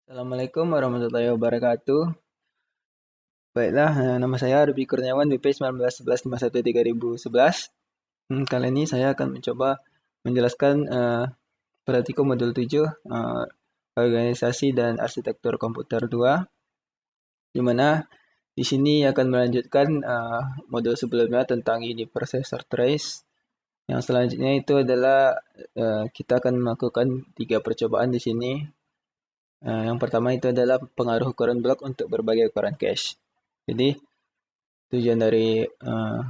Assalamualaikum warahmatullahi wabarakatuh. Baiklah, nama saya Ruby Kurniawan, BP 1911513011. Kali ini saya akan mencoba menjelaskan praktikum modul 7, organisasi dan arsitektur komputer 2, di mana di sini akan melanjutkan modul sebelumnya tentang uniprocessor trace. Yang selanjutnya itu adalah kita akan melakukan 3 percobaan di sini. Yang pertama itu adalah pengaruh ukuran blok untuk berbagai ukuran cache. Jadi tujuan dari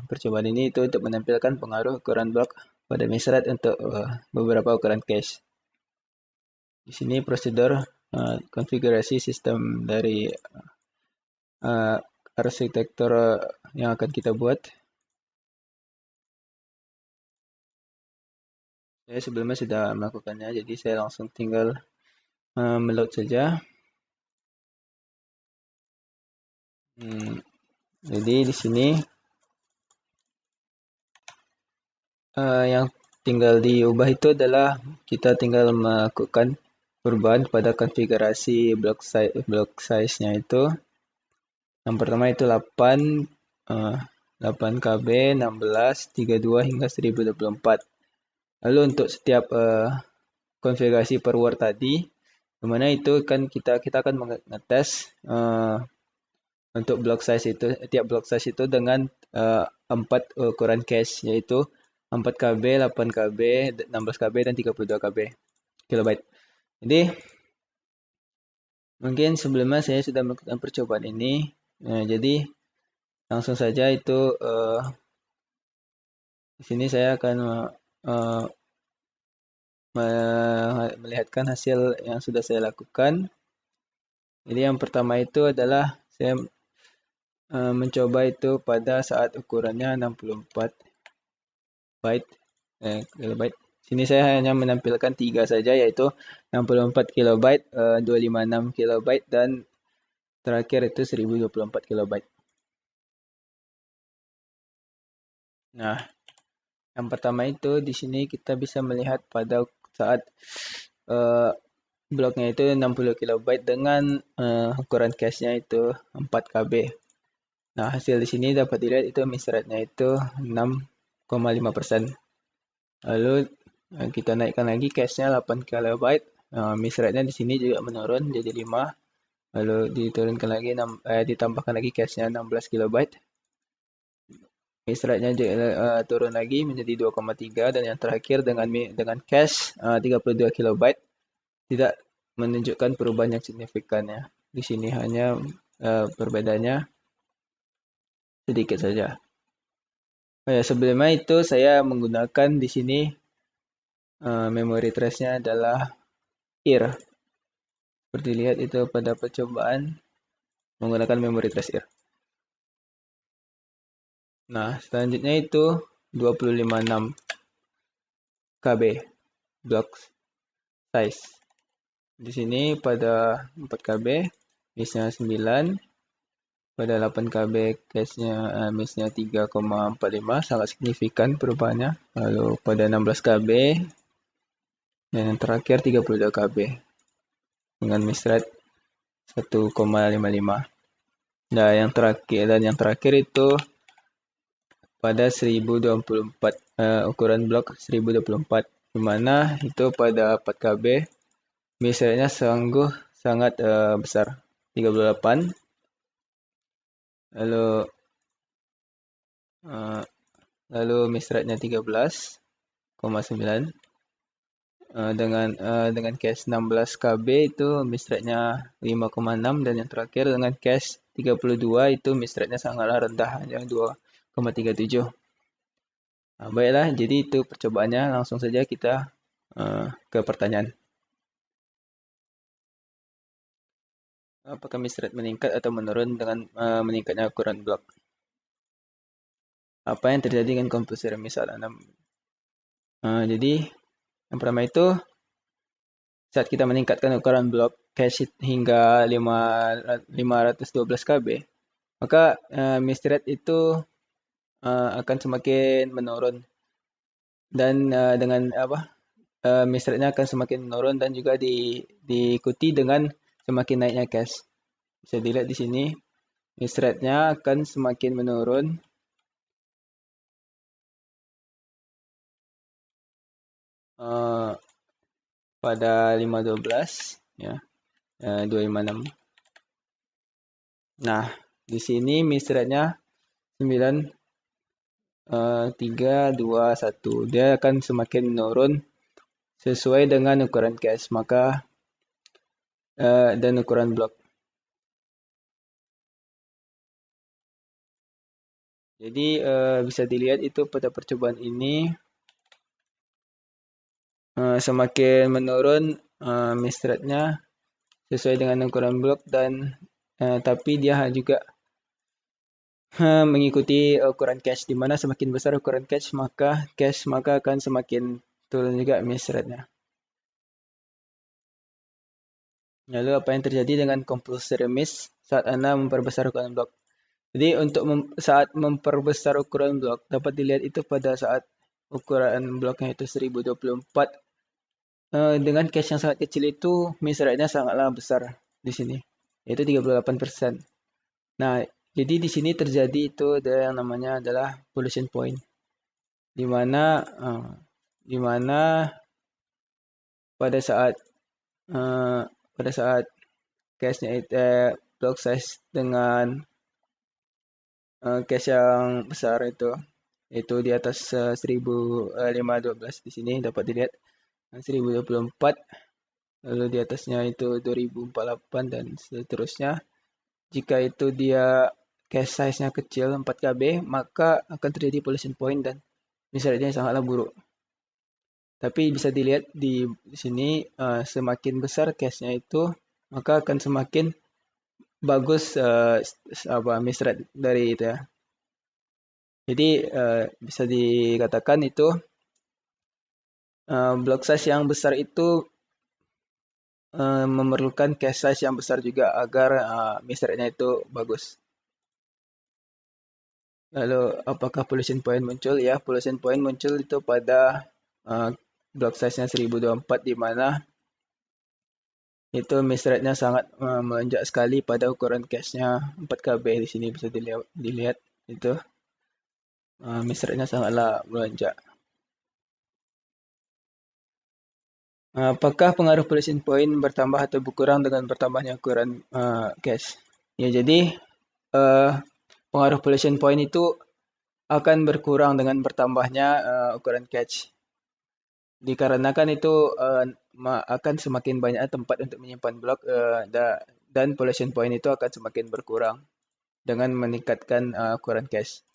percobaan ini itu untuk menampilkan pengaruh ukuran blok pada misrat untuk beberapa ukuran cache. Di sini prosedur konfigurasi sistem dari arsitektur yang akan kita buat. Saya sebelumnya sudah melakukannya, jadi saya langsung tinggal meload saja. Jadi di sini yang tinggal diubah itu adalah kita tinggal melakukan perubahan pada konfigurasi block size-nya itu. Yang pertama itu 8 KB, 16, 32 hingga 1024. Lalu untuk setiap konfigurasi per word tadi, dimana itu kan kita akan mengetes untuk block size itu, tiap block size itu dengan 4 ukuran cache, yaitu 4 KB, 8 KB, 16 KB, dan 32 KB kilobyte. Jadi mungkin sebelumnya saya sudah melakukan percobaan ini. Jadi langsung saja itu di sini saya akan melihatkan hasil yang sudah saya lakukan. Jadi yang pertama itu adalah saya mencoba itu pada saat ukurannya 64 byte kilobyte. Sini saya hanya menampilkan 3 saja, yaitu 64 kilobyte, 256 kilobyte, dan terakhir itu 1024 kilobyte. Nah, yang pertama itu di sini kita bisa melihat pada saat bloknya itu 60 kilobyte dengan ukuran cache-nya itu 4 KB. Nah, hasil di sini dapat dilihat itu misratnya itu 6,5%. Lalu kita naikkan lagi cache-nya 8 kilobyte. Misratnya di sini juga menurun jadi 5. Lalu diturunkan lagi ditambahkan lagi cache-nya 16 kilobyte. Misratnya turun lagi menjadi 2,3, dan yang terakhir dengan cache 32 kilobyte tidak menunjukkan perubahan yang signifikan ya. Di sini hanya perbedaannya sedikit saja. Sebelumnya itu saya menggunakan di sini memory trace-nya adalah IR. Seperti lihat itu pada percobaan menggunakan memory trace IR. Nah, selanjutnya itu 256 KB block size. Di sini pada 4 KB miss-nya 9, pada 8 KB miss-nya 3,45, sangat signifikan perubahannya. Lalu pada 16 KB dan yang terakhir 32 KB dengan miss rate 1,55. Nah, yang terakhir itu pada 1024, ukuran blok 1024, di mana itu pada 4 KB misalnya sangat besar, 38. Lalu miss rate-nya 13,9. Dengan cache 16 KB itu miss rate-nya 5,6, dan yang terakhir dengan cache 32 itu miss rate-nya sangatlah rendah, hanya 2,37. Baiklah, jadi itu percobaannya. Langsung saja kita ke pertanyaan. Apakah miss rate meningkat atau menurun dengan meningkatnya ukuran blok? Apa yang terjadi dengan komputer misal Anda? Jadi yang pertama itu saat kita meningkatkan ukuran blok cache hingga 512 KB, maka miss rate itu akan semakin menurun, dan dengan miss rate-nya akan semakin menurun, dan juga diikuti dengan semakin naiknya cache. Bisa dilihat di sini, miss rate-nya akan semakin menurun pada 512 ya, 256. Nah, di sini miss rate-nya 9 3 2 1. Dia akan semakin menurun sesuai dengan ukuran cache dan ukuran blok. Jadi bisa dilihat itu pada percobaan ini semakin menurun miss rate-nya sesuai dengan ukuran blok dan tapi dia juga mengikuti ukuran cache, di mana semakin besar ukuran cache maka akan semakin turun juga miss rate-nya. Lalu apa yang terjadi dengan compulsory miss saat Anda memperbesar ukuran blok? Jadi untuk saat memperbesar ukuran blok dapat dilihat itu pada saat ukuran bloknya itu 1024 dengan cache yang sangat kecil itu miss rate-nya sangatlah besar di sini, yaitu 38%. Nah, jadi di sini terjadi itu ada yang namanya adalah pollution point, di mana pada saat cache-nya itu block size dengan cache yang besar itu di atas 1512 di sini dapat dilihat 1024, lalu di atasnya itu 2048 dan seterusnya. Jika itu dia cache size-nya kecil 4KB, maka akan terjadi pollution point dan misalnya sangatlah buruk. Tapi bisa dilihat di sini semakin besar cache-nya itu, maka akan semakin bagus miss rate dari itu ya. Jadi bisa dikatakan itu block size yang besar itu memerlukan cache size yang besar juga agar miss rate-nya itu bagus. Lalu apakah pollution point muncul? Ya, pollution point muncul itu pada block size-nya 1024 di mana itu miss rate-nya sangat melonjak sekali pada ukuran cache-nya 4KB. Di sini bisa dilihat itu miss rate-nya sangatlah melonjak. Apakah pengaruh pollution point bertambah atau berkurang dengan bertambahnya ukuran cache? Ya, jadi pengaruh pollution point itu akan berkurang dengan bertambahnya ukuran cache. Dikarenakan itu akan semakin banyak tempat untuk menyimpan blok dan pollution point itu akan semakin berkurang dengan meningkatkan ukuran cache.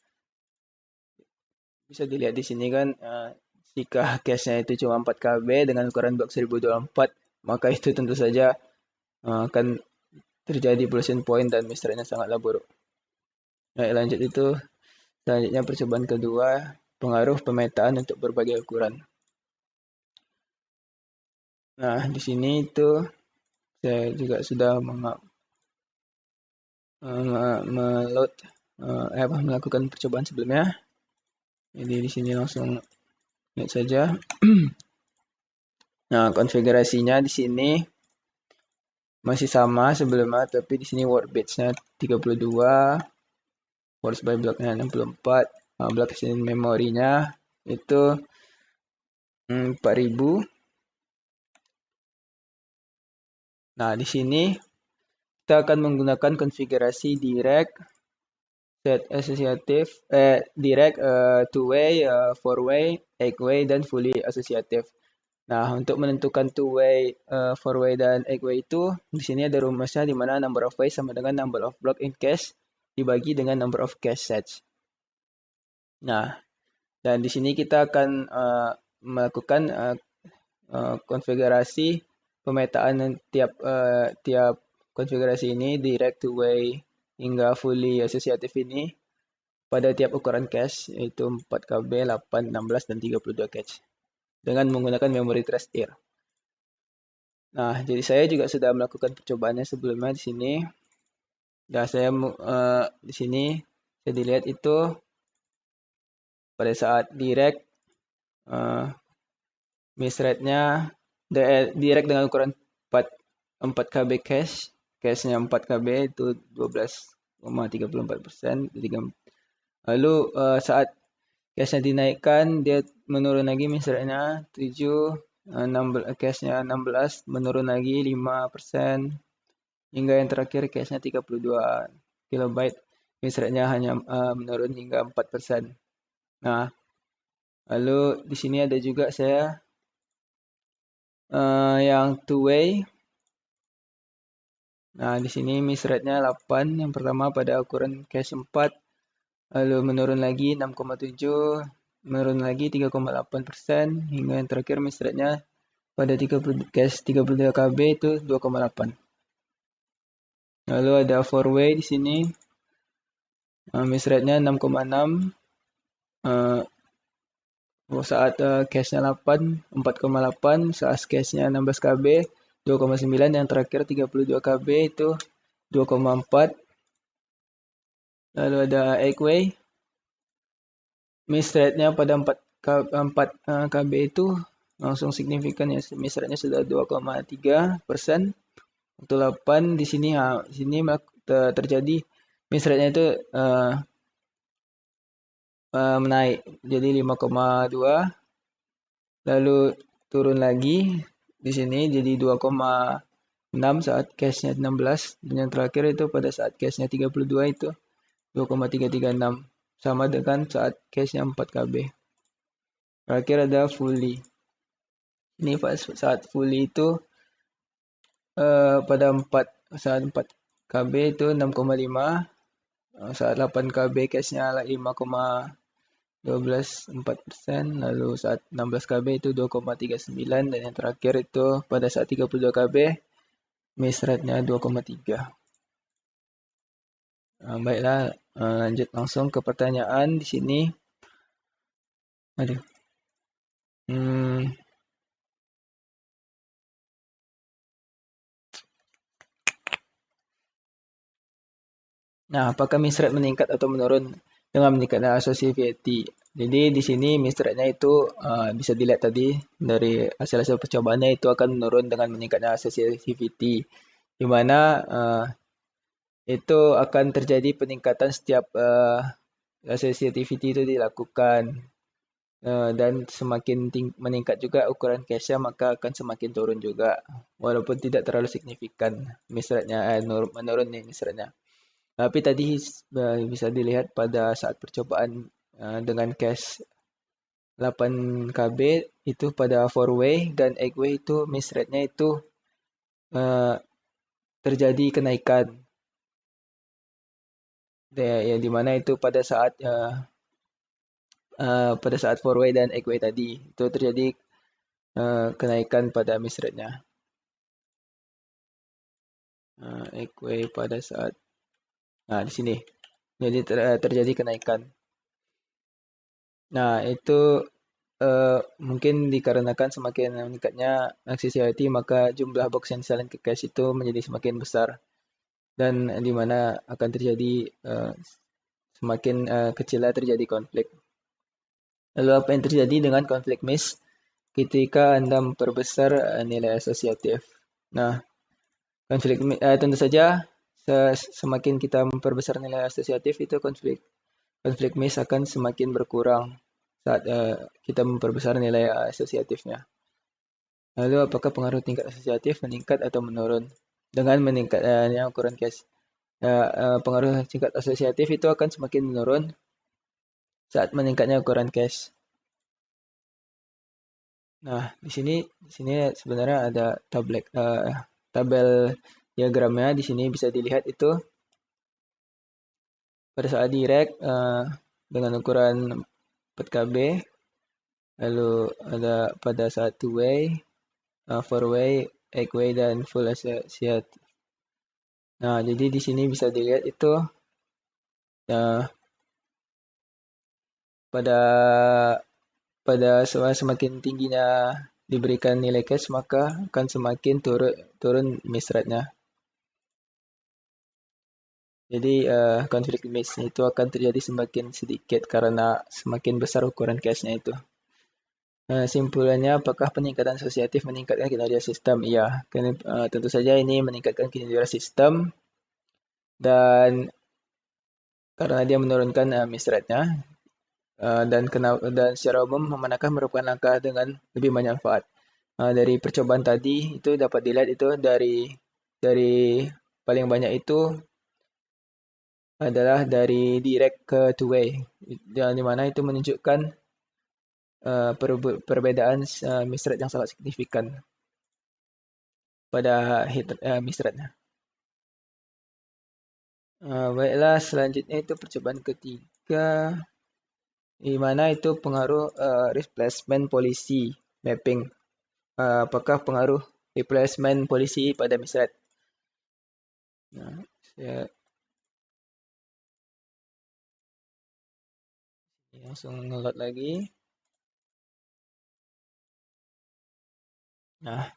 Bisa dilihat di sini kan jika cache-nya itu cuma 4KB dengan ukuran blok 1024, maka itu tentu saja akan terjadi pollution point dan miss rate-nya sangatlah buruk. Baik, lanjut itu selanjutnya percobaan kedua, pengaruh pemetaan untuk berbagai ukuran. Nah, di sini itu saya juga sudah melakukan percobaan sebelumnya. Jadi di sini langsung lihat saja. Nah, konfigurasinya di sini masih sama sebelumnya, tapi di sini word batch-nya 32, words by block-nya 64, block memorinya itu 4000. Nah, di sini kita akan menggunakan konfigurasi direct, set associative, direct, two-way, four-way, eight-way, dan fully associative. Nah, untuk menentukan two-way, four-way, dan eight-way itu, di sini ada rumusnya di mana number of ways sama dengan number of block in cache dibagi dengan number of cache sets. Nah, dan di sini kita akan melakukan konfigurasi pemetaan tiap konfigurasi ini, direct, two-way, hingga fully associative ini pada tiap ukuran cache, yaitu 4KB, 8, 16, dan 32 cache dengan menggunakan memory trace air. Nah, jadi saya juga sudah melakukan percobaannya sebelumnya di sini. Dan saya di sini saya dilihat itu pada saat direct miss rate-nya direct dengan ukuran 4 4 KB cash, cashnya 4 KB itu 12,34%. Lalu saat cashnya dinaikkan, dia menurun lagi misalnya 7, 16, cashnya 16, menurun lagi 5%, hingga yang terakhir cashnya 32 kilobyte, misalnya hanya menurun hingga 4%. Nah, lalu di sini ada juga saya yang two way. Nah, di sini miss rate-nya 8, yang pertama pada ukuran cache 4, lalu menurun lagi 6,7, menurun lagi 3,8%, hingga yang terakhir miss rate-nya pada 30 cache 33 KB itu 2,8. Lalu ada 4-way di sini, miss rate-nya 6,6, saat cache-nya 8, 4,8, saat cache-nya 16 KB, 2,9, yang terakhir 32 KB itu 2,4. Lalu ada 8-way, miss rate-nya pada 4 KB itu langsung signifikan ya, miss rate-nya sudah 2,3%. Untuk 8 di sini terjadi miss rate-nya itu menaik jadi 5,2, lalu turun lagi di sini jadi 2,6 saat cache-nya 16, dan yang terakhir itu pada saat cache-nya 32 itu 2,336, sama dengan saat cache-nya 4 KB. Terakhir ada fully. Ini saat fully itu pada saat 4 KB itu 6,5, saat 8 KB cache-nya 5,124%, lalu saat 16 KB itu 2,39, dan yang terakhir itu pada saat 32 KB miss rate-nya 2,3. Baiklah, lanjut langsung ke pertanyaan di sini. Aduh. Nah, apakah miss rate meningkat atau menurun dengan meningkatnya associativity? Jadi di sini miss rate-nya itu bisa dilihat tadi dari hasil-hasil percobaannya itu akan menurun dengan meningkatnya associativity, di mana itu akan terjadi peningkatan setiap associativity itu dilakukan, dan semakin meningkat juga ukuran cache-nya, maka akan semakin turun juga, walaupun tidak terlalu signifikan miss rate-nya menurun nih miss rate-nya. Tapi tadi bisa dilihat pada saat percobaan dengan cache 8 KB itu pada 4-way dan 8-way itu miss rate-nya itu terjadi kenaikan. Yang dimana itu pada saat 4-way dan 8-way tadi itu terjadi kenaikan pada miss rate-nya. 8-way pada saat di sini jadi terjadi kenaikan. Nah, itu mungkin dikarenakan semakin meningkatnya accessibility, maka jumlah box yang disalin ke cache itu menjadi semakin besar, dan di mana akan terjadi semakin kecilnya terjadi konflik. Lalu apa yang terjadi dengan konflik miss ketika Anda memperbesar nilai asosiatif? Nah, konflik tentu saja semakin kita memperbesar nilai asosiatif itu konflik miss akan semakin berkurang saat kita memperbesar nilai asosiatifnya. Lalu apakah pengaruh tingkat asosiatif meningkat atau menurun dengan meningkatnya ukuran cache? Pengaruh tingkat asosiatif itu akan semakin menurun saat meningkatnya ukuran cache. Nah, di sini sebenarnya ada tabel diagramnya. Di sini bisa dilihat itu pada saat direct dengan ukuran 4 KB, lalu ada pada saat 2-way, 4-way, 8-way, dan full associative. Nah, jadi di sini bisa dilihat itu pada semakin tingginya diberikan nilai cache, maka akan semakin turun miss rate-nya. Jadi konflik miss itu akan terjadi semakin sedikit karena semakin besar ukuran cache-nya itu. Simpulannya, apakah peningkatan asosiatif meningkatkan kinerja sistem? Iya, tentu saja ini meningkatkan kinerja sistem dan karena dia menurunkan miss rate-nya dan secara umum memanakah merupakan langkah dengan lebih banyak manfaat. Dari percobaan tadi itu dapat dilihat itu dari paling banyak itu adalah dari direct ke two-way, yang dimana itu menunjukkan perbedaan miss rate yang sangat signifikan pada miss rate-nya. Baiklah, selanjutnya itu percobaan ketiga, di mana itu pengaruh replacement policy mapping. Apakah pengaruh replacement policy pada miss rate? Nah, saya langsung ngelot lagi. Nah,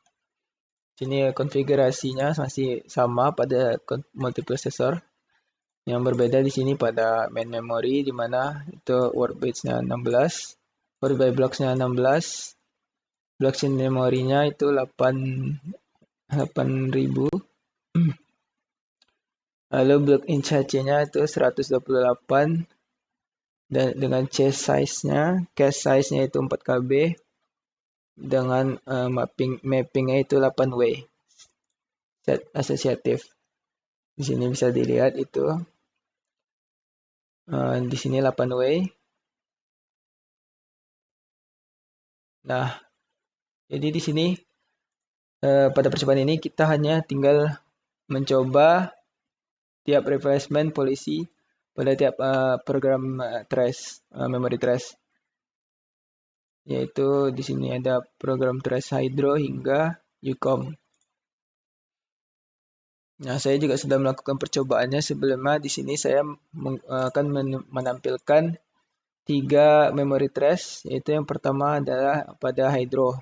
sini konfigurasinya masih sama pada multiprocessor. Yang berbeda di sini pada main memory, di mana itu word bits-nya 16, word by blocks-nya 16, blocks in memorinya itu 8000. Lalu block in cache-nya itu 128 dan dengan cache size-nya itu 4 KB dengan mapping-nya itu 8 way set asosiatif. Di sini bisa dilihat itu di sini 8 way. Nah, jadi di sini pada percobaan ini kita hanya tinggal mencoba tiap replacement policy pada tiap program trace, memory trace. Yaitu di sini ada program trace Hydro hingga UCOM. Nah, saya juga sudah melakukan percobaannya sebelumnya. Di sini saya akan menampilkan 3 memory trace, yaitu yang pertama adalah pada Hydro.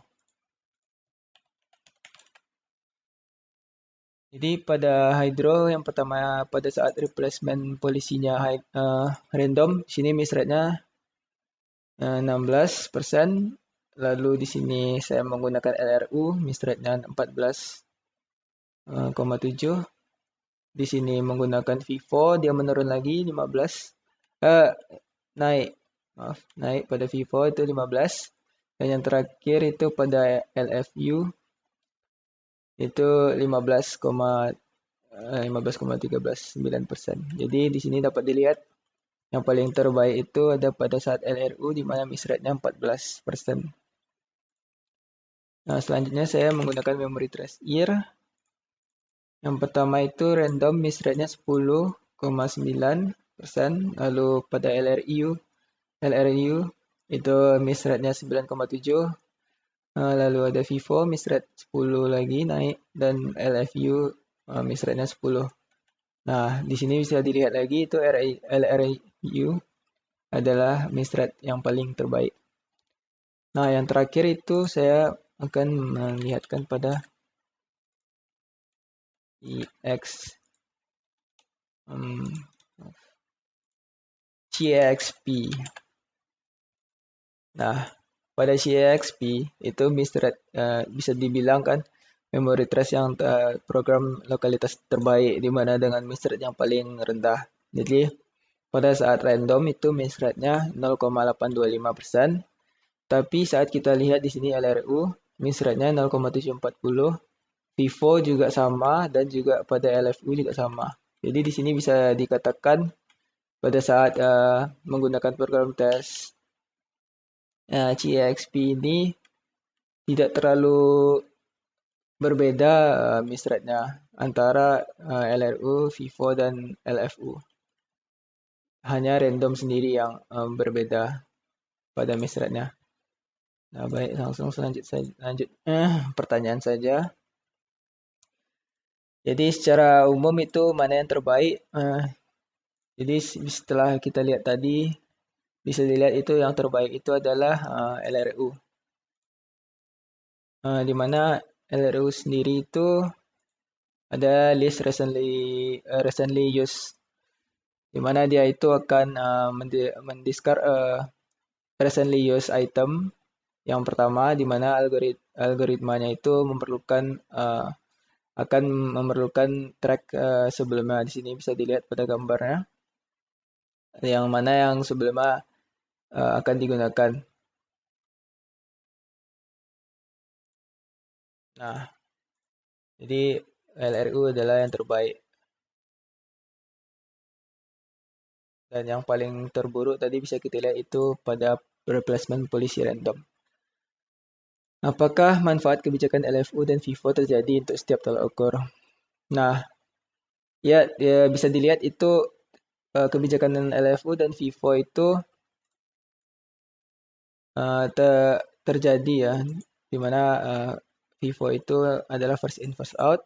Jadi pada Hydro yang pertama pada saat replacement polisinya random, sini miss rate-nya 16%. Lalu di sini saya menggunakan LRU, miss rate-nya 14,7. Di sini menggunakan FIFO, dia menurun lagi 15. Naik. Maaf, naik pada FIFO itu 15. Dan yang terakhir itu pada LFU itu 15,13%. Jadi di sini dapat dilihat yang paling terbaik itu ada pada saat LRU di mana miss rate-nya 14%. Nah, selanjutnya saya menggunakan memory trace year. Yang pertama itu random miss rate-nya 10,9%. Lalu pada LRU itu miss rate-nya 9,7. Lalu ada FIFO miss rate 10 lagi naik dan LFU miss rate-nya 10. Nah, di sini bisa dilihat lagi itu LRU adalah miss rate yang paling terbaik. Nah, yang terakhir itu saya akan melihatkan pada CEXP. Nah, pada CEXP itu miss rate bisa dibilang kan memory trace yang program lokalitas terbaik di mana dengan miss rate yang paling rendah. Jadi pada saat random itu miss rate-nya 0,825%. Tapi saat kita lihat di sini LRU miss rate-nya 0,740. FIFO juga sama dan juga pada LFU juga sama. Jadi di sini bisa dikatakan pada saat menggunakan program tes CEXP ini tidak terlalu berbeda miss rate-nya antara LRU, FIFO, dan LFU. Hanya random sendiri yang berbeda pada miss rate-nya. Nah, baik, langsung lanjut pertanyaan saja. Jadi secara umum itu mana yang terbaik? Jadi setelah kita lihat tadi, bisa dilihat itu yang terbaik itu adalah LRU. Di mana LRU sendiri itu ada list recently used, di mana dia itu akan mendiscard recently used item Yang pertama, di mana algoritmanya itu akan memerlukan track sebelumnya. Di sini bisa dilihat pada gambarnya, yang mana yang sebelumnya akan digunakan. Nah, jadi LRU adalah yang terbaik. Dan yang paling terburuk tadi bisa kita lihat itu pada replacement policy random. Apakah manfaat kebijakan LFU dan FIFO terjadi untuk setiap tolak ukur? Nah, ya bisa dilihat itu kebijakan LFU dan FIFO itu terjadi ya, di mana FIFO itu adalah first in first out,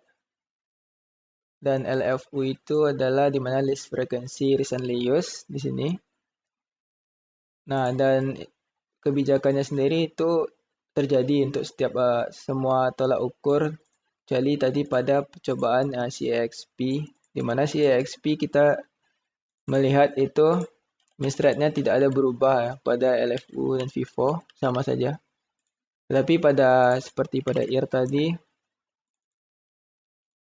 dan LFU itu adalah di mana least frequency recently used di sini. Nah, dan kebijakannya sendiri itu terjadi untuk setiap semua tolak ukur, kecuali tadi pada percobaan CAXP, di mana CAXP kita melihat itu miss rate-nya tidak ada berubah ya, pada LFU dan FIFO sama saja. Tetapi seperti pada IR tadi,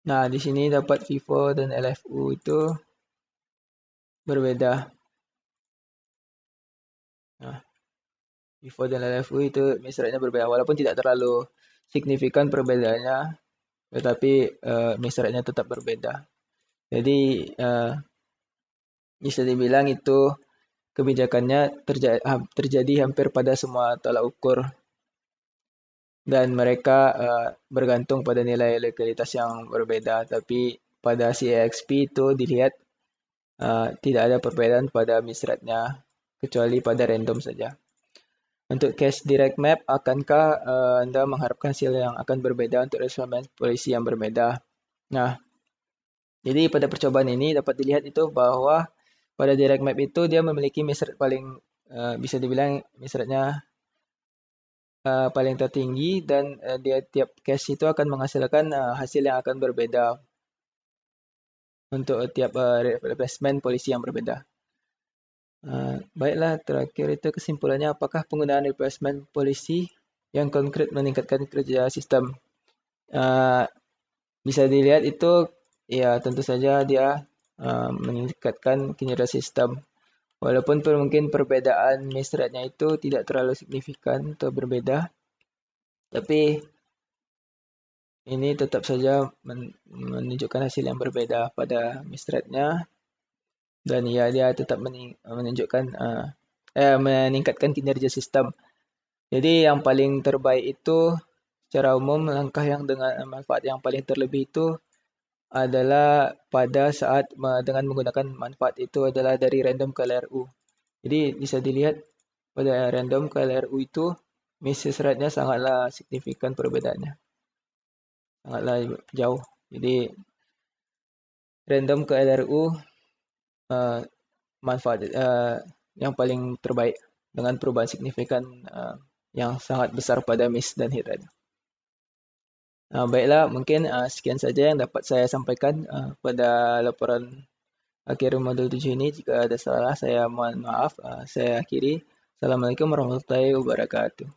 nah di sini dapat FIFO dan LFU itu berbeda. Nah, FIFO dan LFU itu miss rate-nya berbeda, walaupun tidak terlalu signifikan perbedaannya, tetapi miss rate-nya tetap berbeda. Jadi bisa dibilang itu kebijakannya terjadi hampir pada semua tolak ukur, dan mereka bergantung pada nilai lokalitas yang berbeda. Tapi pada CAXP itu dilihat tidak ada perbedaan pada miss rate-nya, kecuali pada random saja. Untuk case direct map, akankah Anda mengharapkan hasil yang akan berbeda untuk replacement policy yang berbeda? Nah, jadi pada percobaan ini dapat dilihat itu bahwa pada direct map itu dia memiliki miss rate paling bisa dibilang miss rate-nya paling tertinggi, dan dia tiap case itu akan menghasilkan hasil yang akan berbeda untuk tiap replacement polisi yang berbeda. Baiklah, terakhir itu kesimpulannya, apakah penggunaan replacement polisi yang konkret meningkatkan kerja sistem? Bisa dilihat itu ya tentu saja dia meningkatkan kinerja sistem. Walaupun mungkin perbedaan miss rate-nya itu tidak terlalu signifikan atau berbeda, tapi ini tetap saja menunjukkan hasil yang berbeda pada miss rate-nya, dan ya dia tetap meningkatkan kinerja sistem. Jadi yang paling terbaik itu secara umum, langkah yang dengan manfaat yang paling terlebih itu adalah pada saat dengan menggunakan manfaat itu adalah dari random ke LRU. Jadi bisa dilihat pada random ke LRU itu miss rate-nya sangatlah signifikan perbedaannya. Sangatlah jauh. Jadi random ke LRU manfaat yang paling terbaik dengan perubahan signifikan yang sangat besar pada miss dan hit rate. Baiklah, mungkin sekian saja yang dapat saya sampaikan pada laporan akhir modul 7 ini. Jika ada salah, saya mohon maaf. Saya akhiri. Assalamualaikum warahmatullahi wabarakatuh.